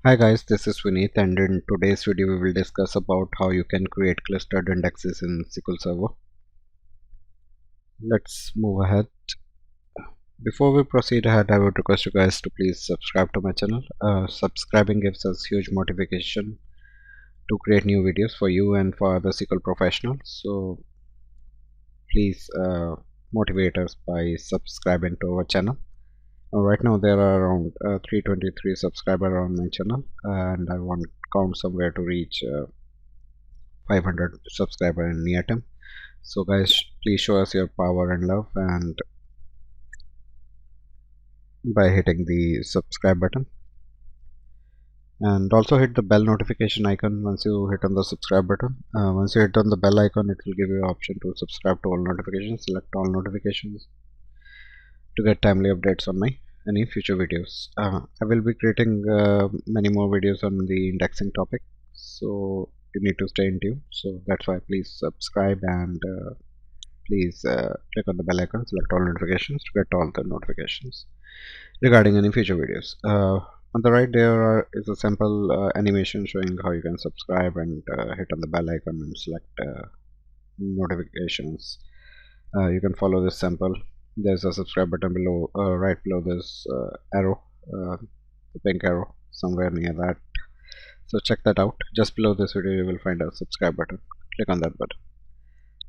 Hi guys, this is Vineet, and in today's video we will discuss about how you can create clustered indexes in SQL Server. Let's move ahead. Before we proceed ahead, I would request you guys to please subscribe to my channel. Subscribing gives us huge motivation to create new videos for you and for other SQL professionals. So please motivate us by subscribing to our channel. Right now there are around 323 subscribers on my channel, and I want count somewhere to reach 500 subscribers in near term. So guys, please show us your power and love, and by hitting the subscribe button, and also hit the bell notification icon once you hit on the subscribe button. Once you hit on the bell icon, it will give you an option to subscribe to all notifications. Select all notifications to get timely updates on my any future videos. I will be creating many more videos on the indexing topic, so you need to stay in tune. So that's why please subscribe, and please click on the bell icon, select all notifications to get all the notifications regarding any future videos. On the right is a simple animation showing how you can subscribe, and hit on the bell icon and select notifications. You can follow this sample. There's a subscribe button below, right below this arrow, the pink arrow, somewhere near that. So check that out. Just below this video you will find a subscribe button. Click on that button.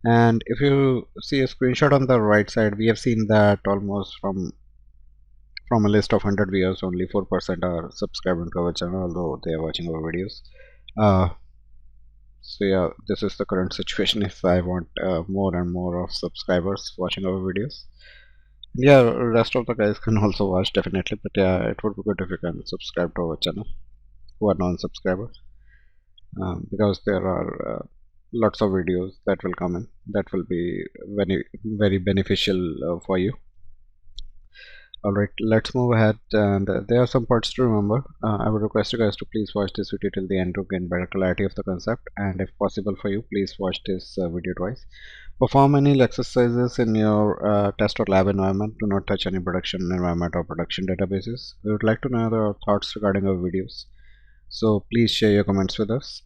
And if you see a screenshot on the right side, we have seen that almost from a list of 100 viewers, only 4% are subscribing to our channel, although they are watching our videos. So yeah, this is the current situation. If I want more and more of subscribers watching our videos, yeah, rest of the guys can also watch definitely, but yeah, it would be good if you can subscribe to our channel who are non-subscribers, because there are lots of videos that will come in that will be very beneficial for you. Alright, let's move ahead, and there are some parts to remember. I would request you guys to please watch this video till the end to gain better clarity of the concept, and if possible for you, please watch this video twice. Perform any exercises in your test or lab environment. Do not touch any production environment or production databases. We would like to know your thoughts regarding our videos, so please share your comments with us.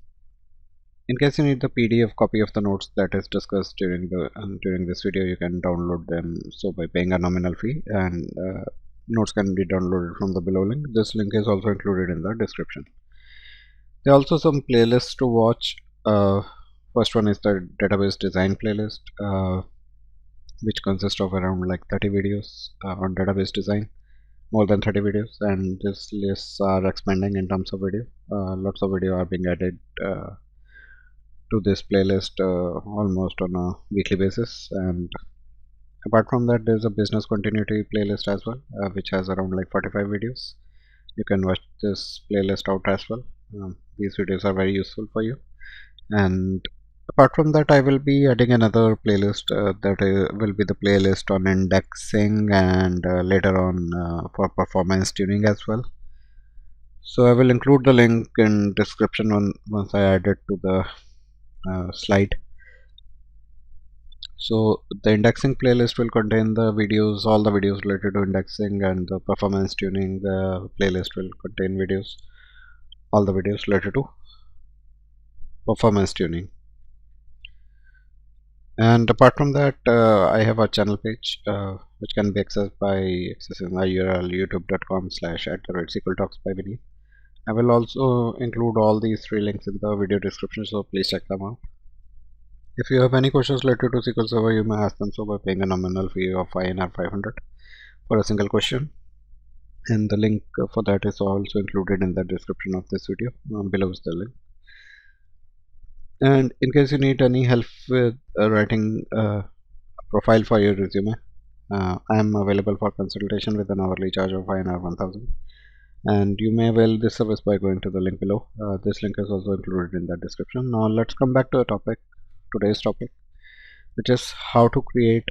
In case you need the PDF copy of the notes that is discussed during this video, you can download them so by paying a nominal fee, and notes can be downloaded from the below link. This link is also included in the description. There are also some playlists to watch. First one is the database design playlist, which consists of around like 30 videos on database design, more than 30 videos, and these lists are expanding in terms of video. Lots of video are being added to this playlist almost on a weekly basis. And apart from that, there's a business continuity playlist as well, which has around like 45 videos. You can watch this playlist out as well. These videos are very useful for you. And apart from that, I will be adding another playlist that will be the playlist on indexing, and later on for performance tuning as well. So I will include the link in description once I add it to the slide. So the indexing playlist will contain the videos, all the videos related to indexing, and the performance tuning. The playlist will contain videos, all the videos related to performance tuning. And apart from that, I have a channel page which can be accessed by accessing my URL youtube.com/@SQL Talks by Vineet. I will also include all these three links in the video description, so please check them out. If you have any questions related to SQL Server, you may ask them so by paying a nominal fee of INR 500 for a single question, and the link for that is also included in the description of this video. Below is the link. And in case you need any help with writing a profile for your resume, I am available for consultation with an hourly charge of INR 1000, and you may avail this service by going to the link below. This link is also included in the description. Now let's come back to the topic, today's topic, which is how to create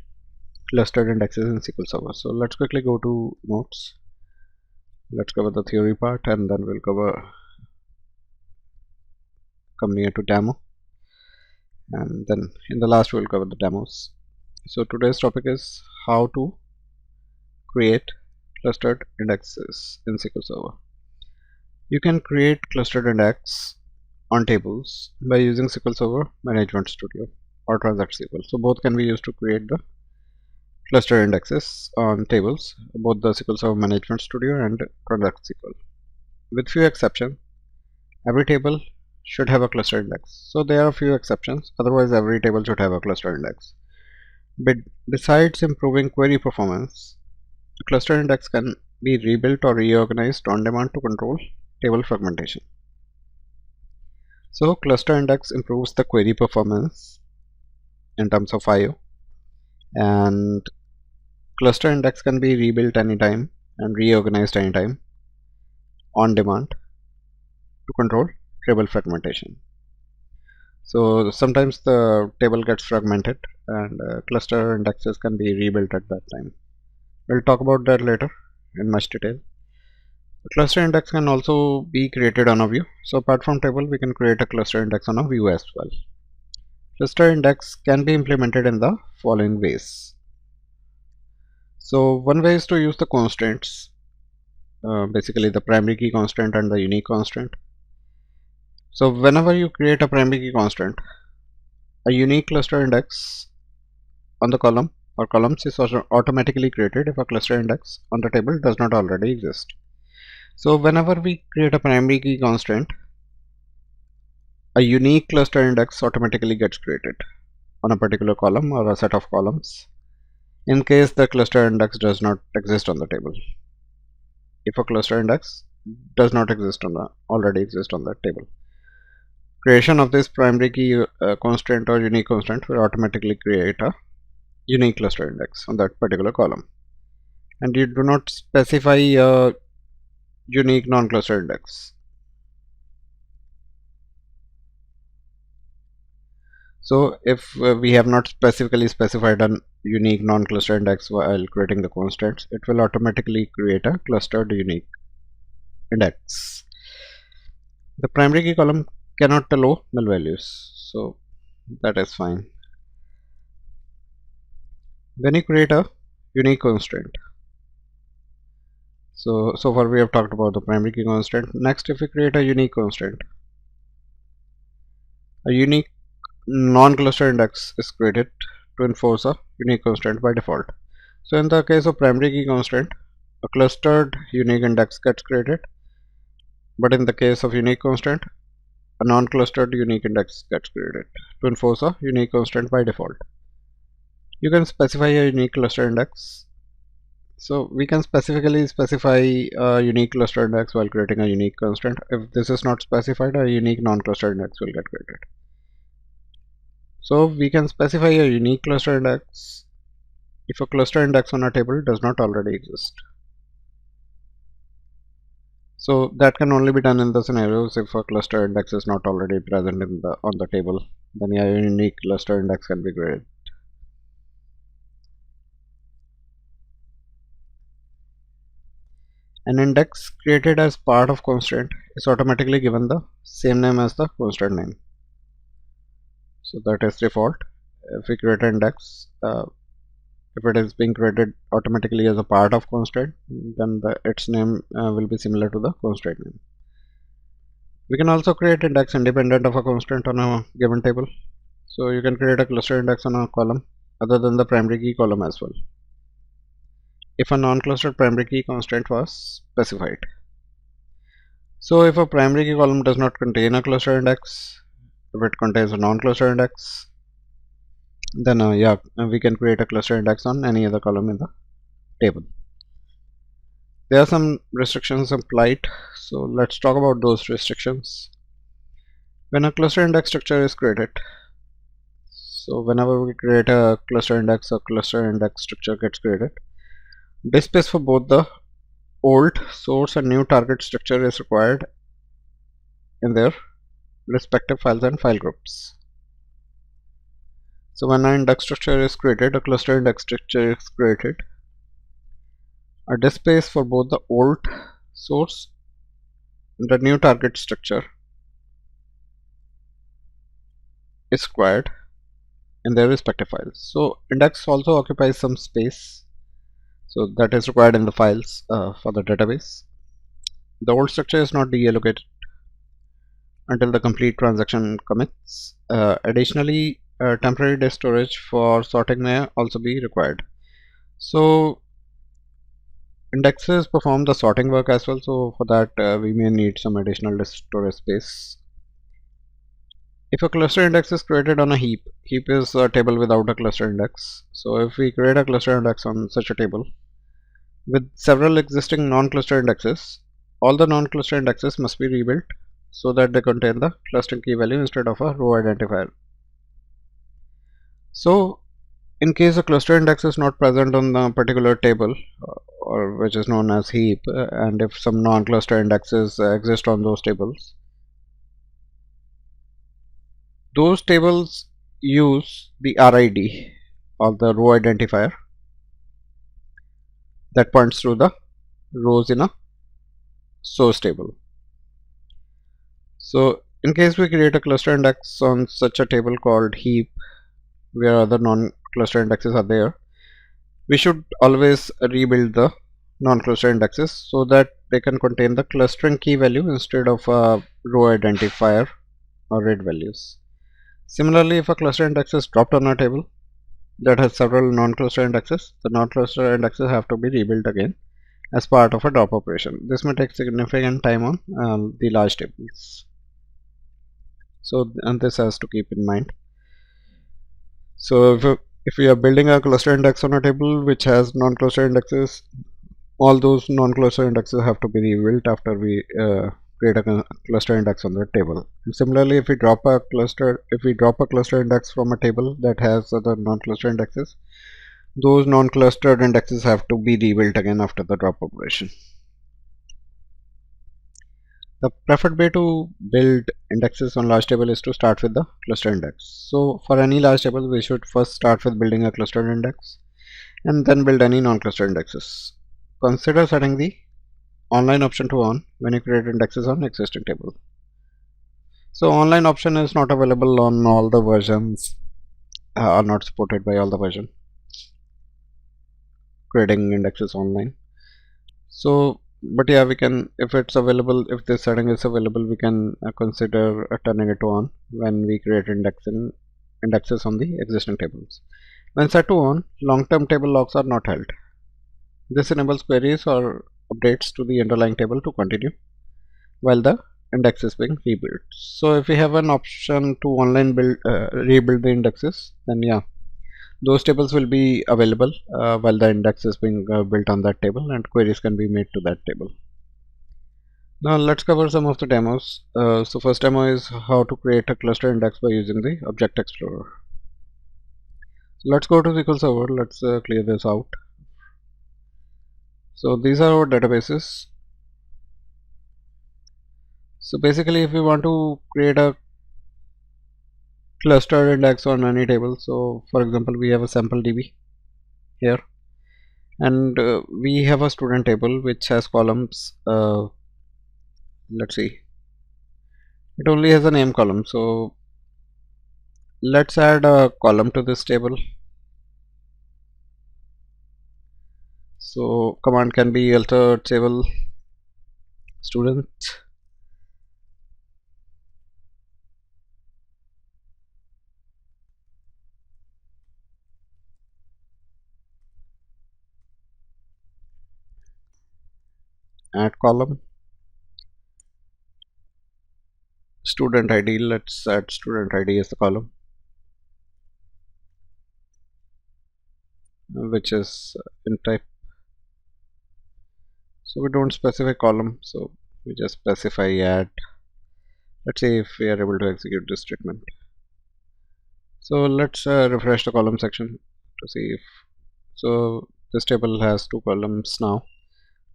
clustered indexes in SQL Server. So let's quickly go to notes. Let's cover the theory part, and then we'll come near to demo, and then in the last we'll cover the demos. So today's topic is how to create clustered indexes in SQL Server. You can create clustered index on tables by using SQL Server Management Studio or Transact-SQL. So both can be used to create the cluster indexes on tables, both the SQL Server Management Studio and Transact-SQL. With few exceptions, every table should have a cluster index. So there are a few exceptions, otherwise every table should have a cluster index. But besides improving query performance, a cluster index can be rebuilt or reorganized on demand to control table fragmentation. So cluster index improves the query performance in terms of I/O, and cluster index can be rebuilt anytime and reorganized anytime on demand to control table fragmentation. So sometimes the table gets fragmented and cluster indexes can be rebuilt at that time. We'll talk about that later in much detail. A cluster index can also be created on a view. So apart from table, we can create a cluster index on a view as well. Cluster index can be implemented in the following ways. So one way is to use the constraints, basically the primary key constraint and the unique constraint. So whenever you create a primary key constraint, a unique cluster index on the column or columns is also automatically created if a cluster index on the table does not already exist. So whenever we create a primary key constraint, a unique cluster index automatically gets created on a particular column or a set of columns in case the cluster index does not exist on the table. If a cluster index does not already exist on that table, creation of this primary key constraint or unique constraint will automatically create a unique cluster index on that particular column, and you do not specify a unique non-cluster index. So if we have not specifically specified a unique non-cluster index while creating the constraints, it will automatically create a clustered unique index. The primary key column cannot allow null values, so that is fine. When you create a unique constraint, so far we have talked about the primary key constraint. Next, if we create a unique constraint, a unique non-cluster index is created to enforce a unique constraint by default. So in the case of primary key constraint, a clustered unique index gets created, but in the case of unique constraint, a non-clustered unique index gets created to enforce a unique constraint by default. You can specify a unique cluster index. So we can specifically specify a unique cluster index while creating a unique constraint. If this is not specified, a unique non-cluster index will get created. So we can specify a unique cluster index if a cluster index on a table does not already exist. So that can only be done in the scenarios if a cluster index is not already present on the table. Then a unique cluster index can be created. An index created as part of constraint is automatically given the same name as the constraint name. So that is default. If we create an index, if it is being created automatically as a part of constraint, then its name will be similar to the constraint name. We can also create index independent of a constraint on a given table. So you can create a cluster index on a column other than the primary key column as well, if a non-clustered primary key constraint was specified. So if a primary key column does not contain a cluster index, if it contains a non-cluster index, then we can create a cluster index on any other column in the table. There are some restrictions applied, so let's talk about those restrictions. When a cluster index structure is created, so whenever we create a cluster index structure gets created, disk space for both the old source and new target structure is required in their respective files and file groups. So when an index structure is created, a cluster index structure is created, a disk space for both the old source and the new target structure is required in their respective files. So index also occupies some space, so that is required in the files for the database. The old structure is not deallocated until the complete transaction commits. Additionally, temporary disk storage for sorting may also be required. So indexes perform the sorting work as well, so for that we may need some additional disk storage space. If a cluster index is created on a heap is a table without a cluster index. So if we create a cluster index on such a table with several existing non-cluster indexes, all the non-cluster indexes must be rebuilt so that they contain the clustering key value instead of a row identifier. So in case a cluster index is not present on the particular table, or which is known as heap, and if some non-cluster indexes exist on those tables use the RID or the row identifier that points to the rows in a source table. So in case we create a cluster index on such a table called heap where other non-cluster indexes are there, we should always rebuild the non-cluster indexes so that they can contain the clustering key value instead of a row identifier or read values. Similarly, if a cluster index is dropped on a table that has several non-cluster indexes, the non-cluster indexes have to be rebuilt again as part of a drop operation. This may take significant time on the large tables. So, and this has to keep in mind. So, if we are building a cluster index on a table which has non-cluster indexes, all those non-cluster indexes have to be rebuilt after we create a cluster index on the table. And similarly, if we drop a cluster index from a table that has other non-cluster indexes, those non-clustered indexes have to be rebuilt again after the drop operation. The preferred way to build indexes on large table is to start with the cluster index. So for any large table, we should first start with building a clustered index and then build any non-cluster indexes. Consider setting the online option to on when you create indexes on existing table. So online option is not available on all the versions, are not supported by all the version creating indexes online. So but yeah, we can, if it's available, if this setting is available, we can consider turning it on when we create indexes on the existing tables. When set to on, long-term table locks are not held. This enables queries or updates to the underlying table to continue while the index is being rebuilt. So if we have an option to online rebuild the indexes, then yeah, those tables will be available while the index is being built on that table, and queries can be made to that table. Now let's cover some of the demos. So first demo is how to create a cluster index by using the Object Explorer. So let's go to SQL Server. Let's clear this out. So these are our databases. So basically, if we want to create a cluster index on any table, so for example, we have a sample DB here, and we have a student table which has columns. Let's see, it only has a name column. So let's add a column to this table. So command can be alter table student, add column, student ID. Let's add student ID as the column, which is in type. So we don't specify column, so we just specify add. Let's see if we are able to execute this statement. So let's refresh the column section to see if, so this table has two columns now.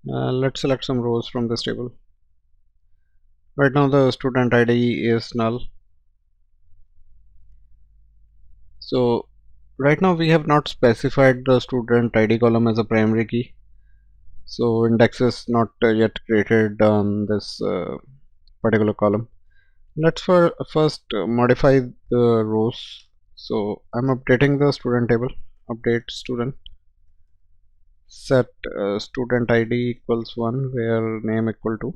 Let's select some rows from this table. Right now the student ID is null. So right now we have not specified the student ID column as a primary key. So index is not yet created on this particular column. Let's first modify the rows. So I'm updating the student table. Update student. Set student ID equals 1 where name equal to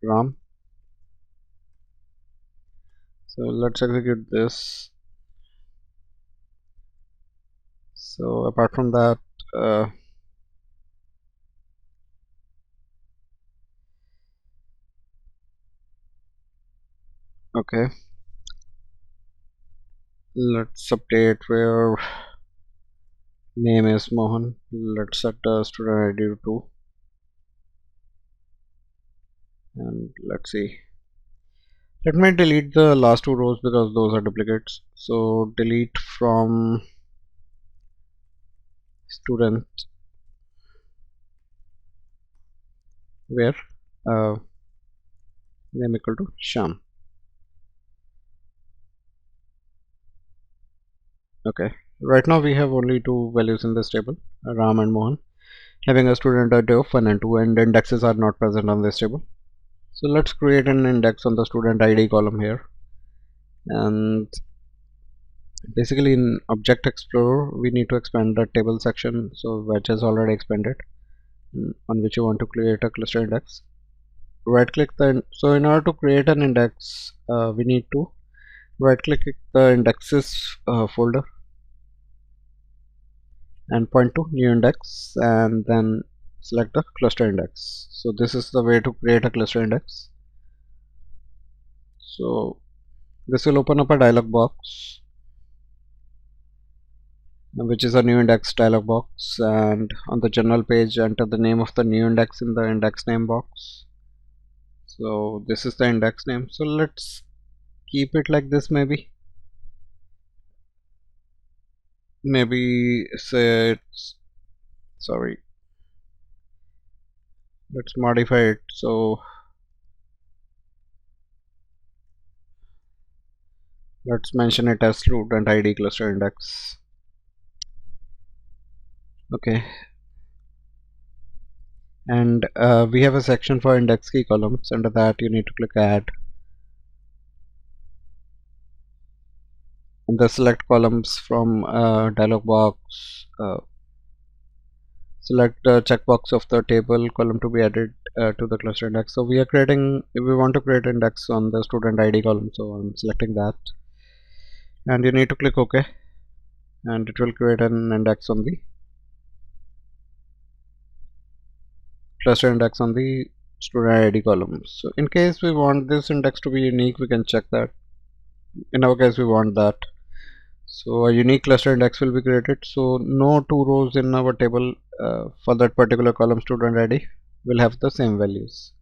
RAM. So let's execute this. So apart from that, okay, let's update where name is Mohan. Let's set the student ID to 2, and let's see. Let me delete the last 2 rows because those are duplicates. So delete from student where name equal to Sham. Okay, right now we have only 2 values in this table, Ram and Mohan, having a student ID of 1 and 2, and indexes are not present on this table. So let's create an index on the student ID column here. And basically in Object Explorer we need to expand the table section, so which is already expanded, on which you want to create a cluster index. Right click the, so in order to create an index, we need to right click the indexes folder and point to new index and then select the cluster index. So this is the way to create a cluster index. So this will open up a dialog box, which is a new index dialog box, and on the general page enter the name of the new index in the index name box. So this is the index name, so let's keep it like this. Maybe say it's, sorry, let's modify it. So let's mention it as student ID cluster index. Okay, and we have a section for index key columns. Under that you need to click add. In the select columns from dialog box, select the checkbox of the table column to be added to the cluster index. So we are creating, if we want to create index on the student ID column, so I'm selecting that, and you need to click OK, and it will create an index on the cluster index on the student ID column. So in case we want this index to be unique, we can check that. In our case we want that, so a unique cluster index will be created. So no 2 rows in our table for that particular column student ID will have the same values.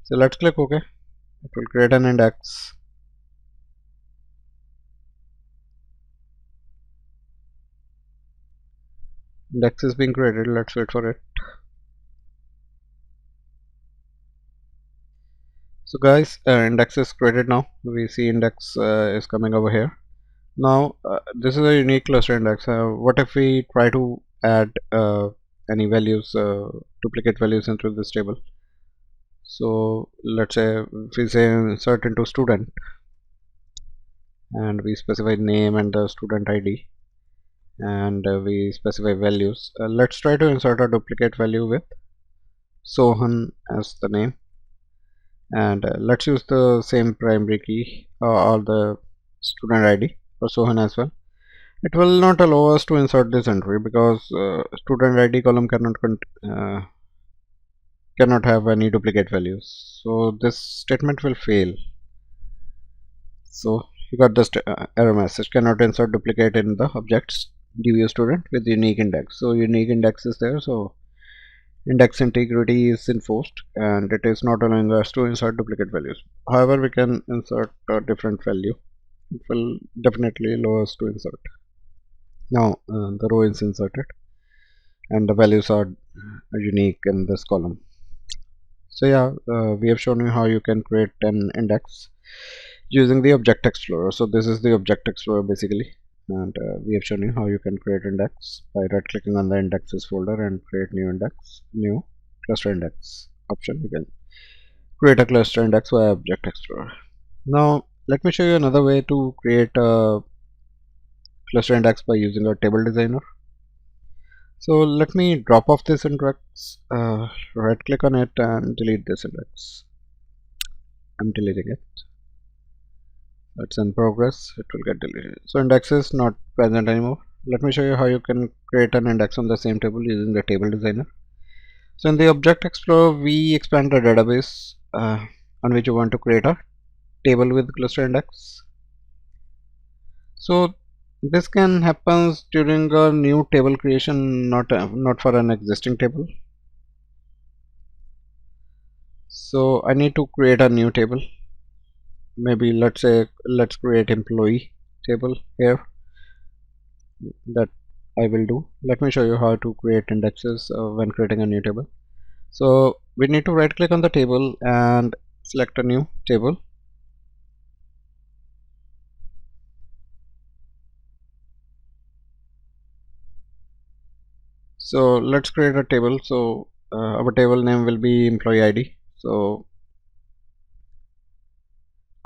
So let's click OK. It will create an index. Index is being created. Let's wait for it. So guys, index is created now. We see index is coming over here. Now this is a unique cluster index. What if we try to add any values, duplicate values into this table? So let's say if we say insert into student, and we specify name and the student ID, and we specify values. Let's try to insert a duplicate value with Sohan as the name, and let's use the same primary key or the student ID for Sohan as well. It will not allow us to insert this entry because student ID column cannot have any duplicate values, so this statement will fail. So you got this error message, cannot insert duplicate in the objects due student with unique index. So unique index is there, so index integrity is enforced, and it is not allowing us to insert duplicate values. However, we can insert a different value. It will definitely allow us to insert. Now the row is inserted and the values are unique in this column. So yeah, we have shown you how you can create an index using the Object Explorer. So this is the Object Explorer basically, and we have shown you how you can create index by right clicking on the indexes folder and create new index, new cluster index option. You can create a cluster index via Object Explorer. Now let me show you another way to create a cluster index by using a table designer. So let me drop off this index, right click on it and delete this index. I'm deleting it. It's in progress. It will get deleted. So index is not present anymore. Let me show you how you can create an index on the same table using the table designer. So in the Object Explorer, we expand the database on which you want to create a table with cluster index. So this can happen during a new table creation, not for an existing table. So I need to create a new table. Maybe let's create employee table here. That I will do. Let me show you how to create indexes when creating a new table. So we need to right click on the table and select a new table. So let's create a table. So our table name will be employee ID. So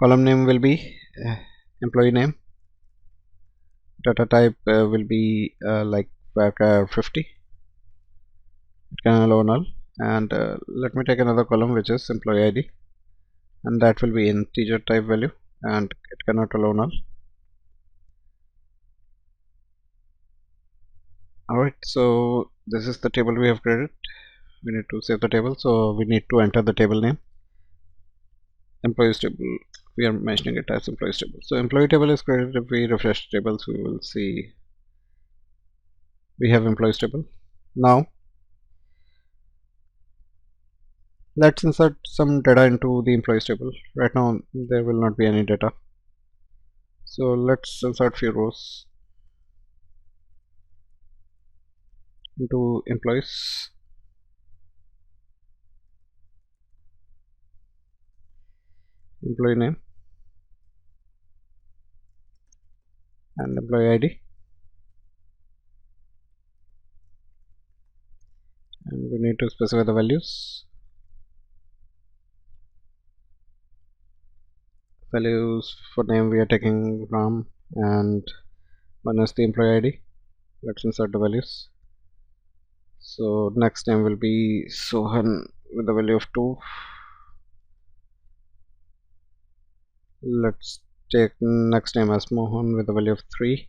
column name will be employee name. Data type will be like varchar 50. It can allow null. And let me take another column which is employee ID, and that will be integer type value, and it cannot allow null. Alright, so this is the table we have created. We need to save the table, so we need to enter the table name. Employees table, we are mentioning it as employees table. So employee table is created. If we refresh tables, we will see we have employees table. Now let's insert some data into the employees table. Right now there will not be any data, so let's insert few rows into employees. Employee name and employee ID, and we need to specify the values. Values for name we are taking Ram, and one is the employee ID. Let's insert the values. So next name will be Sohan with the value of 2. Let's take next name as Mohan with the value of 3.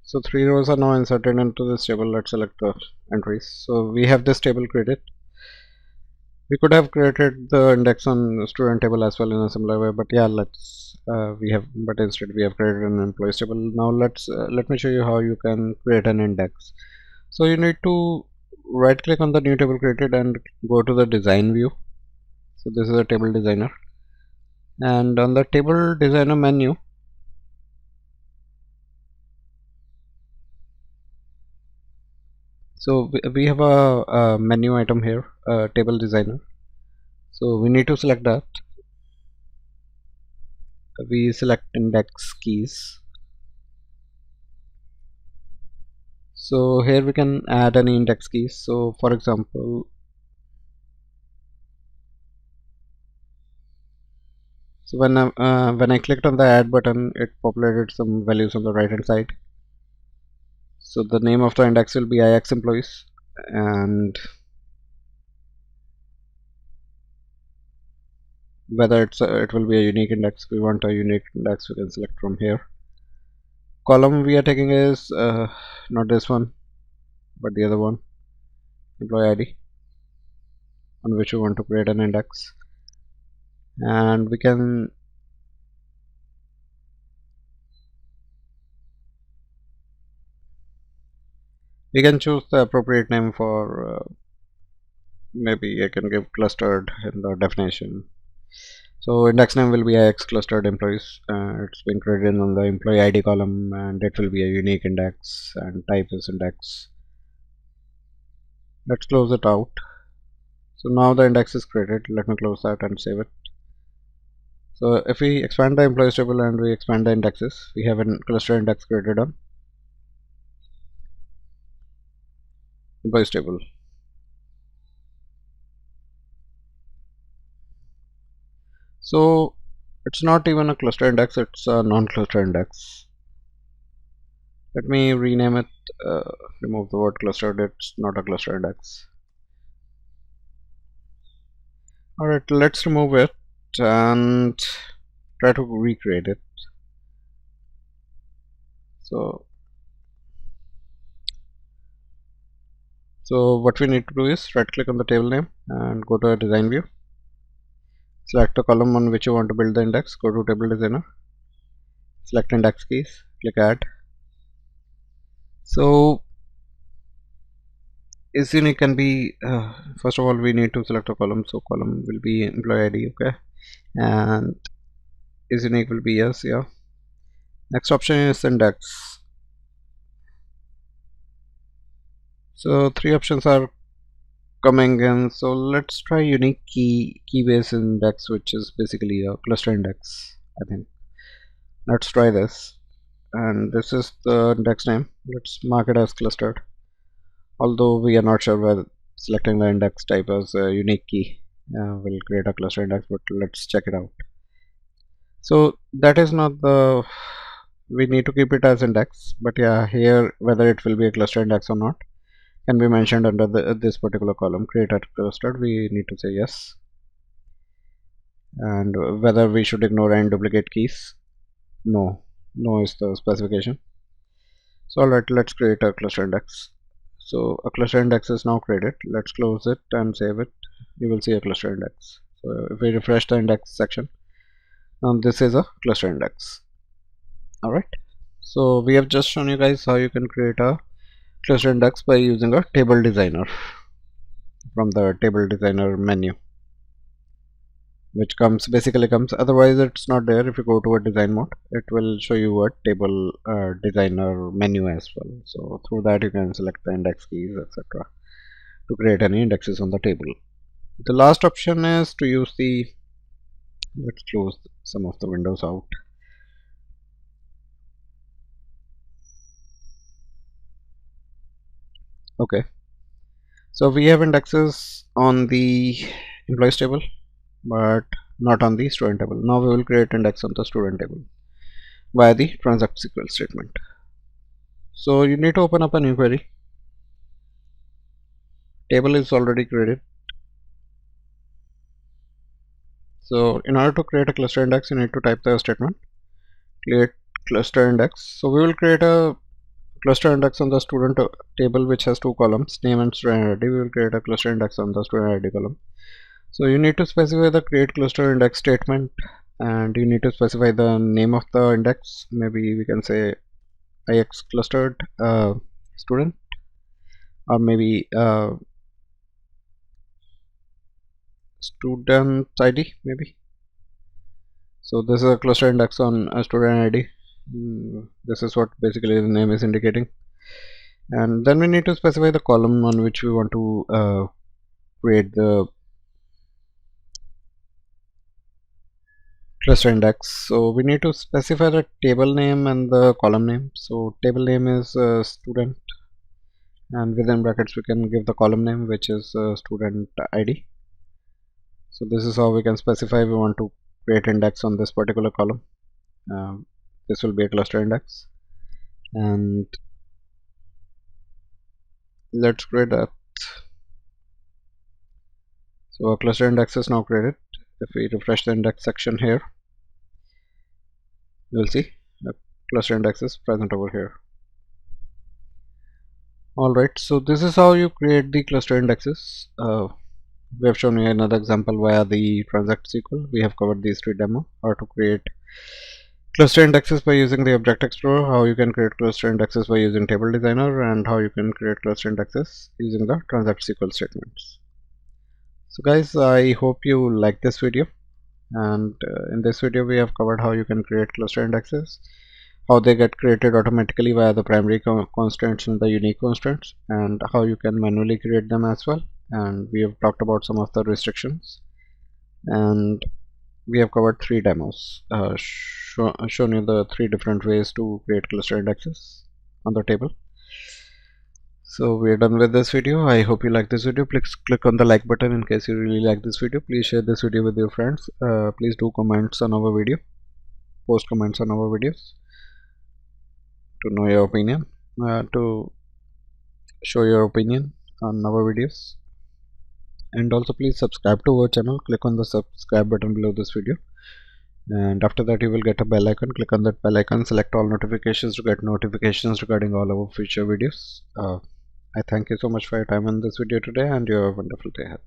So 3 rows are now inserted into this table. Let's select the entries. So we have this table created. We could have created the index on student table as well in a similar way, but yeah, but instead we have created an employees table. Now let me show you how you can create an index. So you need to right click on the new table created and go to the design view. So this is a table designer, and on the table designer menu, so we have a menu item here, table designer. So we need to select that. We select index keys. So here we can add any index keys. So for example, so when I clicked on the add button, it populated some values on the right hand side. So the name of the index will be IX employees, and whether it will be a unique index. We want a unique index, we can select from here. Column we are taking is not this one, but the other one, employee ID, on which we want to create an index. And we can choose the appropriate name for maybe I can give clustered in the definition. So index name will be IX clustered employees. It's been created on the employee ID column, and it will be a unique index, and type is index. Let's close it out. So now the index is created. Let me close that and save it. So if we expand the employees table and we expand the indexes, we have a cluster index created on employees table. So it's not even a cluster index, it's a non-cluster index. Let me rename it, remove the word clustered. It's not a cluster index. Alright, let's remove it and try to recreate it. So what we need to do is right click on the table name and go to a design view. Select the column on which you want to build the index. Go to table designer. Select index keys. Click add. So is unique can be first of all we need to select a column. So column will be employee ID, okay, and is unique will be yes, yeah. Next option is index. So three options are coming in. So let's try unique key based index, which is basically a cluster index. I think let's try this, and this is the index name. Let's mark it as clustered, although we are not sure whether selecting the index type as a unique key will create a cluster index, but let's check it out. So that is not the, we need to keep it as index, but yeah, here whether it will be a cluster index or not can be mentioned under this particular column. Create a cluster, we need to say yes, and whether we should ignore any duplicate keys, no. No is the specification. So alright, let's create a cluster index. So a cluster index is now created. Let's close it and save it. You will see a cluster index. So if we refresh the index section, this is a cluster index. Alright, so we have just shown you guys how you can create a cluster index by using a table designer from the table designer menu, which basically comes, otherwise it's not there. If you go to a design mode, it will show you a table designer menu as well. So through that you can select the index keys, etc., to create any indexes on the table. The last option is to use the, let's close some of the windows out. Okay, so we have indexes on the employees table but not on the student table. Now we will create index on the student table via the Transact-SQL statement. So you need to open up a new query. Table is already created. So in order to create a cluster index, you need to type the statement create cluster index. So we will create a cluster index on the student table which has two columns, name and student ID. We will create a cluster index on the student ID column. So you need to specify the create cluster index statement, and you need to specify the name of the index. Maybe we can say ix clustered student, or maybe student ID maybe. So this is a cluster index on a student ID. This is what basically the name is indicating, and then we need to specify the column on which we want to create the cluster index. So we need to specify the table name and the column name. So table name is student, and within brackets we can give the column name, which is student ID. So this is how we can specify we want to create index on this particular column. This will be a cluster index, and let's create that. So a cluster index is now created. If we refresh the index section here, you will see a cluster index is present over here. Alright, so this is how you create the cluster indexes. We have shown you another example via the Transact-SQL. We have covered these three demo: how to create cluster indexes by using the Object Explorer, how you can create cluster indexes by using Table Designer, and how you can create cluster indexes using the Transact-SQL statements. So guys, I hope you like this video, and in this video we have covered how you can create cluster indexes, how they get created automatically via the primary constraints and the unique constraints, and how you can manually create them as well. And we have talked about some of the restrictions, and we have covered three demos, shown you the three different ways to create cluster indexes on the table. So we are done with this video. I hope you like this video. Please click on the like button in case you really like this video. Please share this video with your friends. Please do comments on our video, post comments on our videos to know your opinion, to show your opinion on our videos, And also please subscribe to our channel. Click on the subscribe button below this video, and after that you will get a bell icon. Click on that bell icon, select all notifications to get notifications regarding all our future videos. I thank you so much for your time in this video today, and you have a wonderful day ahead.